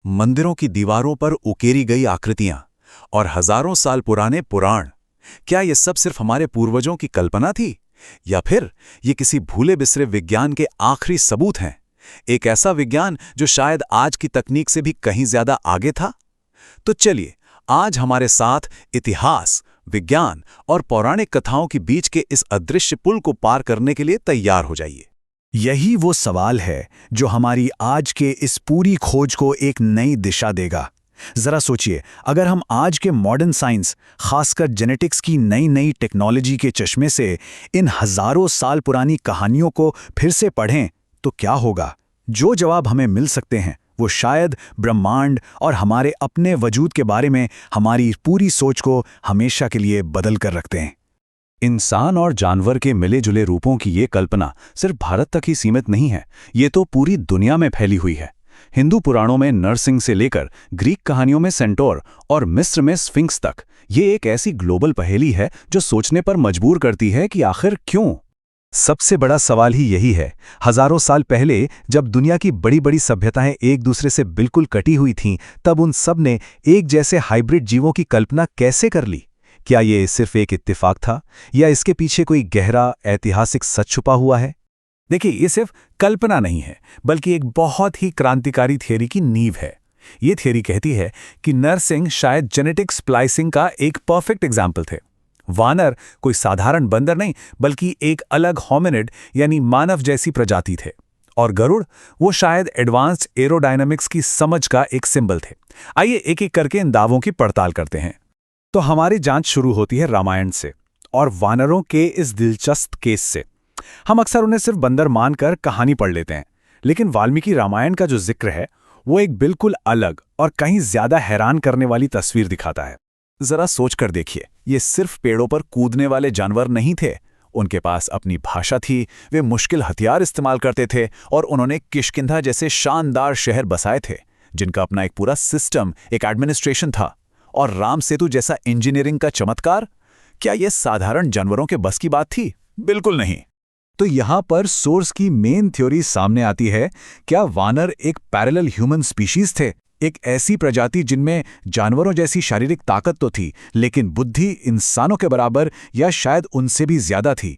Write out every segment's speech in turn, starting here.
मंदिरों की दीवारों पर उकेरी गई आकृतियां और हजारों साल पुराने पुराण, क्या ये सब सिर्फ हमारे पूर्वजों की कल्पना थी या फिर ये किसी भूले बिसरे विज्ञान के आखिरी सबूत हैं? एक ऐसा विज्ञान जो शायद आज की तकनीक से भी कहीं ज्यादा आगे था। तो चलिए आज हमारे साथ इतिहास, विज्ञान और पौराणिक कथाओं के बीच के इस अदृश्य पुल को पार करने के लिए तैयार हो जाइए। यही वो सवाल है जो हमारी आज के इस पूरी खोज को एक नई दिशा देगा। जरा सोचिए, अगर हम आज के मॉडर्न साइंस, खासकर जेनेटिक्स की नई नई टेक्नोलॉजी के चश्मे से इन हजारों साल पुरानी कहानियों को फिर से पढ़ें तो क्या होगा? जो जवाब हमें मिल सकते हैं वो शायद ब्रह्मांड और हमारे अपने वजूद के बारे में हमारी पूरी सोच को हमेशा के लिए बदल कर रखते हैं। इंसान और जानवर के मिले जुले रूपों की ये कल्पना सिर्फ भारत तक ही सीमित नहीं है, ये तो पूरी दुनिया में फैली हुई है। हिंदू पुराणों में नरसिंह से लेकर ग्रीक कहानियों में सेंटोर और मिस्र में स्फिंक्स तक, ये एक ऐसी ग्लोबल पहेली है जो सोचने पर मजबूर करती है कि आखिर क्यों। सबसे बड़ा सवाल ही यही है, हजारों साल पहले जब दुनिया की बड़ी बड़ी सभ्यताएं एक दूसरे से बिल्कुल कटी हुई थीं, तब उन सब ने एक जैसे हाइब्रिड जीवों की कल्पना कैसे कर ली? क्या ये सिर्फ एक इत्तेफाक था या इसके पीछे कोई गहरा ऐतिहासिक सच छुपा हुआ है? देखिए, ये सिर्फ कल्पना नहीं है, बल्कि एक बहुत ही क्रांतिकारी थियरी की नींव है। ये थियरी कहती है कि नरसिंह शायद जेनेटिक स्प्लाइसिंग का एक परफेक्ट एग्जाम्पल थे। वानर कोई साधारण बंदर नहीं, बल्कि एक अलग होमिनिड यानी मानव जैसी प्रजाति थे। और गरुड़, वो शायद एडवांस्ड एरोडायनामिक्स की समझ का एक सिंबल थे। आइए एक एक करके इन दावों की पड़ताल करते हैं। तो हमारी जांच शुरू होती है रामायण से और वानरों के इस दिलचस्प केस से। हम अक्सर उन्हें सिर्फ बंदर मानकर कहानी पढ़ लेते हैं, लेकिन वाल्मीकि रामायण का जो जिक्र है वो एक बिल्कुल अलग और कहीं ज्यादा हैरान करने वाली तस्वीर दिखाता है। जरा सोचकर देखिए, ये सिर्फ पेड़ों पर कूदने वाले जानवर नहीं थे। उनके पास अपनी भाषा थी, वे मुश्किल हथियार इस्तेमाल करते थे और उन्होंने किष्किंधा जैसे शानदार शहर बसाए थे जिनका अपना एक पूरा सिस्टम, एक एडमिनिस्ट्रेशन था। और राम सेतु जैसा इंजीनियरिंग का चमत्कार, क्या यह साधारण जानवरों के बस की बात थी? बिल्कुल नहीं। तो यहां पर सोर्स की मेन थ्योरी सामने आती है। क्या वानर एक पैरेलल ह्यूमन स्पीशीज थे, एक ऐसी प्रजाति जिनमें जानवरों जैसी शारीरिक ताकत तो थी, लेकिन बुद्धि इंसानों के बराबर या शायद उनसे भी ज्यादा थी?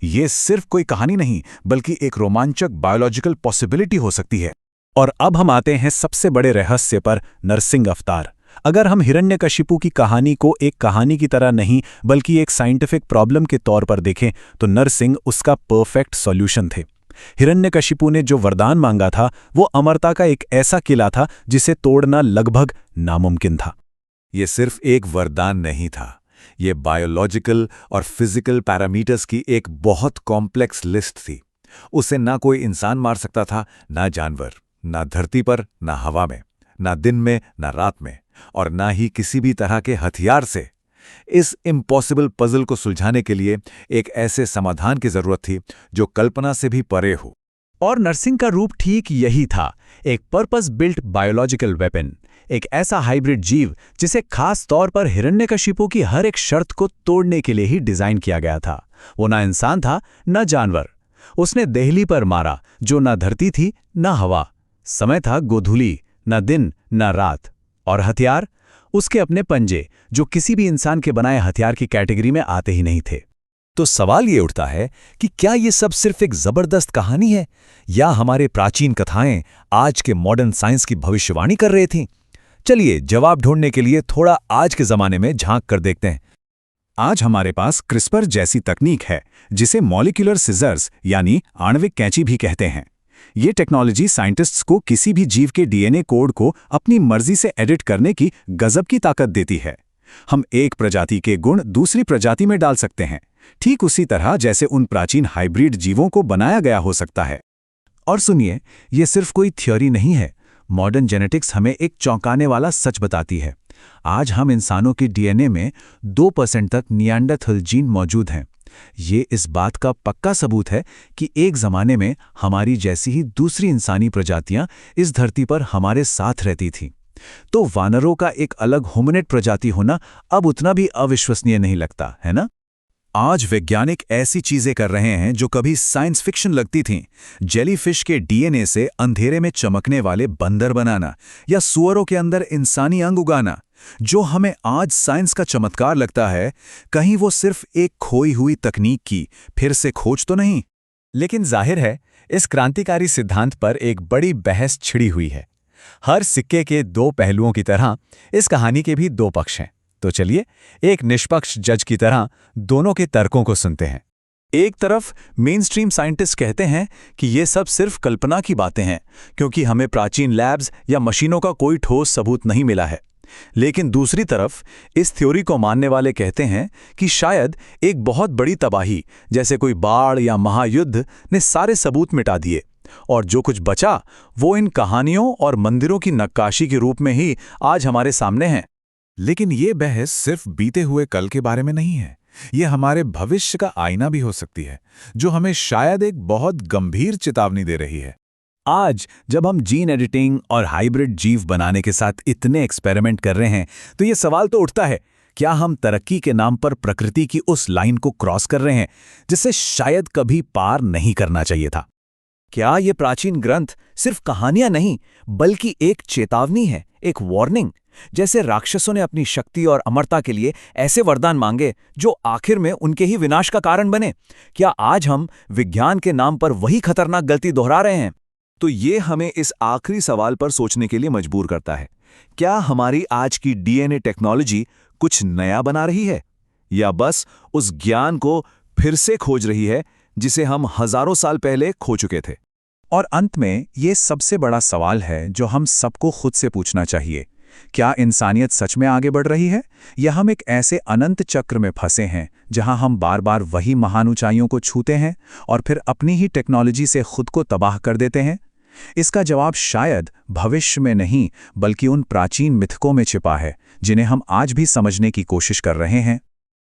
ये सिर्फ कोई कहानी नहीं, बल्कि एक रोमांचक बायोलॉजिकल पॉसिबिलिटी हो सकती है। और अब हम आते हैं सबसे बड़े रहस्य पर, नरसिंह अवतार। अगर हम हिरण्यकशिपु की कहानी को एक कहानी की तरह नहीं, बल्कि एक साइंटिफिक प्रॉब्लम के तौर पर देखें, तो नरसिंह उसका परफेक्ट सॉल्यूशन थे। हिरण्यकशिपु ने जो वरदान मांगा था वो अमरता का एक ऐसा किला था जिसे तोड़ना लगभग नामुमकिन था। ये सिर्फ एक वरदान नहीं था, ये बायोलॉजिकल और फिजिकल पैरामीटर्स की एक बहुत कॉम्प्लेक्स लिस्ट थी। उसे ना कोई इंसान मार सकता था, ना जानवर, ना धरती पर, ना हवा में, ना दिन में, ना रात में, और ना ही किसी भी तरह के हथियार से। इस इम्पॉसिबल पजल को सुलझाने के लिए एक ऐसे समाधान की जरूरत थी जो कल्पना से भी परे हो। और नरसिंह का रूप ठीक यही था, एक पर्पस बिल्ट बायोलॉजिकल वेपन, एक ऐसा हाइब्रिड जीव जिसे खास तौर पर हिरण्यकशिपु की हर एक शर्त को तोड़ने के लिए ही डिजाइन किया गया था। वो ना इंसान था, न जानवर। उसने देहली पर मारा जो न धरती थी न हवा, समय था गोधूली, न दिन न रात। और हथियार, उसके अपने पंजे, जो किसी भी इंसान के बनाए हथियार की कैटेगरी में आते ही नहीं थे। तो सवाल ये उठता है कि क्या ये सब सिर्फ एक जबरदस्त कहानी है या हमारे प्राचीन कथाएं आज के मॉडर्न साइंस की भविष्यवाणी कर रही थीं? चलिए जवाब ढूंढने के लिए थोड़ा आज के जमाने में झांक कर देखते हैं। आज हमारे पास क्रिस्पर जैसी तकनीक है, जिसे मॉलिक्यूलर सिजर्स यानी आणविक कैंची भी कहते हैं। ये टेक्नोलॉजी साइंटिस्ट्स को किसी भी जीव के डीएनए कोड को अपनी मर्जी से एडिट करने की गजब की ताकत देती है। हम एक प्रजाति के गुण दूसरी प्रजाति में डाल सकते हैं, ठीक उसी तरह जैसे उन प्राचीन हाइब्रिड जीवों को बनाया गया हो सकता है। और सुनिए, ये सिर्फ कोई थ्योरी नहीं है। मॉडर्न जेनेटिक्स हमें एक चौंकाने वाला सच बताती है। आज हम इंसानों के डीएनए में 2% तक निएंडरथल जीन मौजूद हैं। ये इस बात का पक्का सबूत है कि एक जमाने में हमारी जैसी ही दूसरी इंसानी प्रजातियां इस धरती पर हमारे साथ रहती थीं। तो वानरों का एक अलग होमिनिड प्रजाति होना अब उतना भी अविश्वसनीय नहीं लगता, है ना? आज वैज्ञानिक ऐसी चीजें कर रहे हैं जो कभी साइंस फिक्शन लगती थीं। जेलीफिश के डीएनए से अंधेरे में चमकने वाले बंदर बनाना या सुअरों के अंदर इंसानी अंग उगाना। जो हमें आज साइंस का चमत्कार लगता है, कहीं वो सिर्फ एक खोई हुई तकनीक की फिर से खोज तो नहीं। लेकिन जाहिर है, इस क्रांतिकारी सिद्धांत पर एक बड़ी बहस छिड़ी हुई है। हर सिक्के के दो पहलुओं की तरह इस कहानी के भी दो पक्ष हैं। तो चलिए एक निष्पक्ष जज की तरह दोनों के तर्कों को सुनते हैं। एक तरफ मेनस्ट्रीम साइंटिस्ट कहते हैं कि ये सब सिर्फ कल्पना की बातें हैं, क्योंकि हमें प्राचीन लैब्स या मशीनों का कोई ठोस सबूत नहीं मिला है। लेकिन दूसरी तरफ इस थ्योरी को मानने वाले कहते हैं कि शायद एक बहुत बड़ी तबाही, जैसे कोई बाढ़ या महायुद्ध, ने सारे सबूत मिटा दिए, और जो कुछ बचा वो इन कहानियों और मंदिरों की नक्काशी के रूप में ही आज हमारे सामने है। लेकिन ये बहस सिर्फ बीते हुए कल के बारे में नहीं है। ये हमारे भविष्य का आईना भी हो सकती है, जो हमें शायद एक बहुत गंभीर चेतावनी दे रही है। आज जब हम जीन एडिटिंग और हाइब्रिड जीव बनाने के साथ इतने एक्सपेरिमेंट कर रहे हैं, तो ये सवाल तो उठता है, क्या हम तरक्की के नाम पर प्रकृति की उस लाइन को क्रॉस कर रहे हैं जिसे शायद कभी पार नहीं करना चाहिए था? क्या ये प्राचीन ग्रंथ सिर्फ कहानियां नहीं, बल्कि एक चेतावनी है, एक वार्निंग? जैसे राक्षसों ने अपनी शक्ति और अमरता के लिए ऐसे वरदान मांगे जो आखिर में उनके ही विनाश का कारण बने, क्या आज हम विज्ञान के नाम पर वही खतरनाक गलती दोहरा रहे हैं? तो ये हमें इस आखिरी सवाल पर सोचने के लिए मजबूर करता है। क्या हमारी आज की डीएनए टेक्नोलॉजी कुछ नया बना रही है, या बस उस ज्ञान को फिर से खोज रही है जिसे हम हजारों साल पहले खो चुके थे? और अंत में ये सबसे बड़ा सवाल है जो हम सबको खुद से पूछना चाहिए। क्या इंसानियत सच में आगे बढ़ रही है, या हम एक ऐसे अनंत चक्र में फंसे हैं जहां हम बार बार वही महान ऊंचाइयों को छूते हैं और फिर अपनी ही टेक्नोलॉजी से खुद को तबाह कर देते हैं? इसका जवाब शायद भविष्य में नहीं, बल्कि उन प्राचीन मिथकों में छिपा है जिन्हें हम आज भी समझने की कोशिश कर रहे हैं।